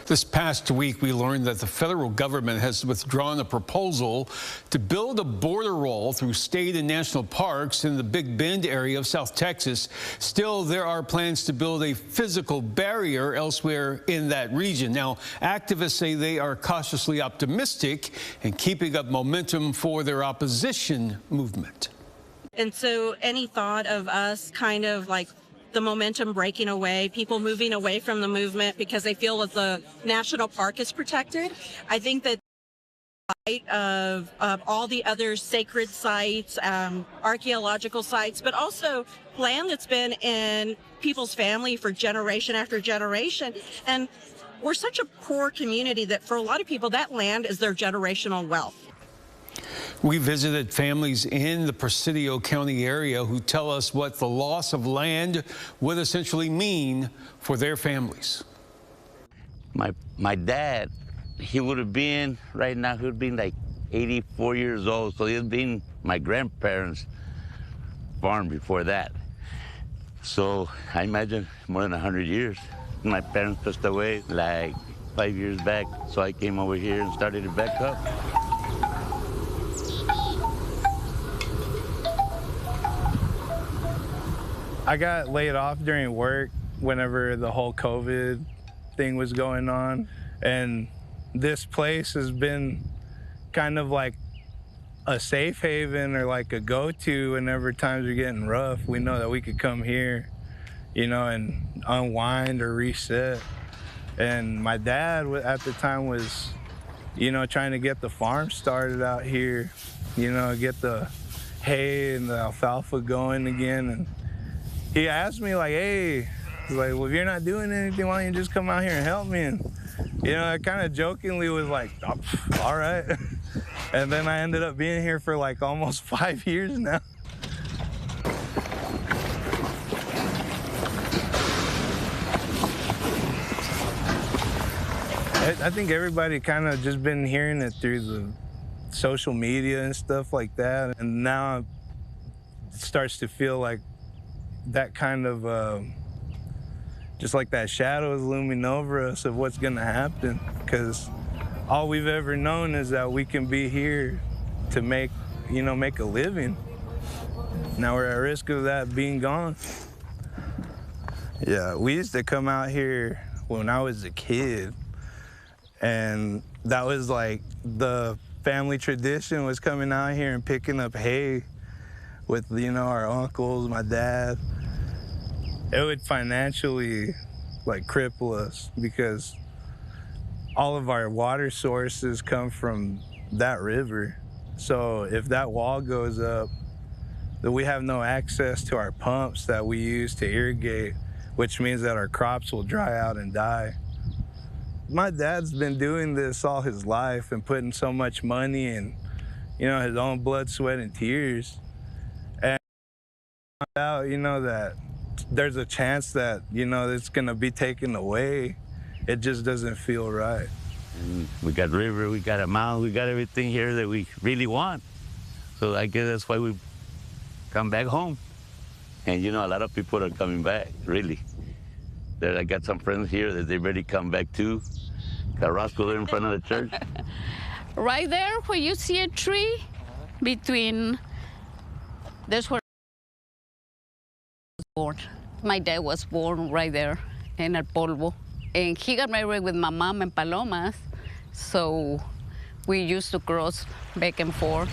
This past week, we learned that the federal government has withdrawn a proposal to build a border wall through state and national parks in the Big Bend area of South Texas. Still, there are plans to build a physical barrier elsewhere in that region. Now, activists say they are cautiously optimistic and keeping up momentum for their opposition movement. And so any thought of us kind of like the momentum breaking away, people moving away from the movement because they feel that the national park is protected, I think that of all the other sacred sites, archaeological sites, but also land that's been in people's family for generation after generation. And we're such a poor community that for a lot of people, that land is their generational wealth. We visited families in the Presidio County area who tell us what the loss of land would essentially mean for their families. My dad, he would have been, right now, he would have been like 84 years old. So he'd been my grandparents' farm before that. So I imagine more than 100 years. My parents passed away like 5 years back. So I came over here and started it back up. I got laid off during work whenever the whole COVID thing was going on. And this place has been kind of like a safe haven or like a go-to whenever times are getting rough. We know that we could come here, you know, and unwind or reset. And my dad at the time was, you know, trying to get the farm started out here, you know, get the hay and the alfalfa going again. And he asked me like, hey, he's like, well, if you're not doing anything, why don't you just come out here and help me? And, you know, I kind of jokingly was like, oh, all right. And then I ended up being here for like almost 5 years now. I think everybody kind of just been hearing it through the social media and stuff like that. And now it starts to feel like that kind of, just like that shadow is looming over us of what's gonna happen. Because all we've ever known is that we can be here to make, you know, make a living. Now we're at risk of that being gone. Yeah, we used to come out here when I was a kid, and that was like the family tradition was coming out here and picking up hay with, you know, our uncles, my dad. It would financially like cripple us because all of our water sources come from that river. So if that wall goes up, then we have no access to our pumps that we use to irrigate, which means that our crops will dry out and die. My dad's been doing this all his life and putting so much money and, you know, his own blood, sweat, and tears. And I found out, you know, that there's a chance that, you know, it's gonna be taken away. It just doesn't feel right. And we got river, we got a mountain, we got everything here that we really want. So I guess that's why we come back home. And you know, a lot of people are coming back, really. I got some friends here that they've already come back too. Got Roscoe there in front of the church. Right there where you see a tree, that's where I was born. My dad was born right there in El Polvo. And he got married with my mom in Palomas, so we used to cross back and forth.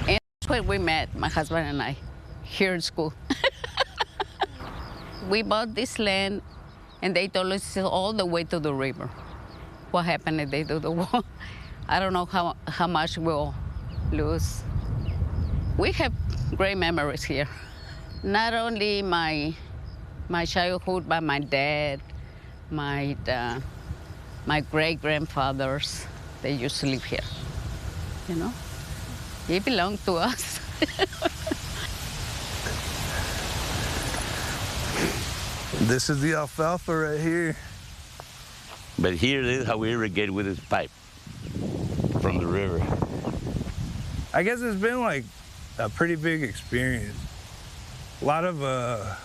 And that's where we met, my husband and I, here in school. We bought this land, and they told us it's all the way to the river. What happened if they do the wall? I don't know how much we'll lose. We have great memories here. Not only my childhood, but my dad, my great-grandfathers, they used to live here, you know? It belonged to us. This is the alfalfa right here. But here is how we irrigate with this pipe from the river. I guess it's been like a pretty big experience. a lot of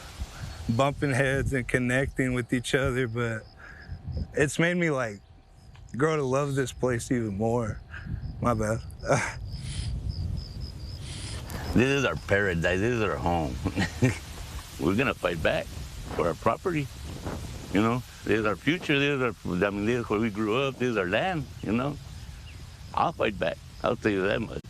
bumping heads and connecting with each other, but it's made me like grow to love this place even more. My bad. This is our paradise. This is our home. We're gonna fight back for our property. You know, this is our future. This is where we grew up. This is our land. You know, I'll fight back. I'll tell you that much.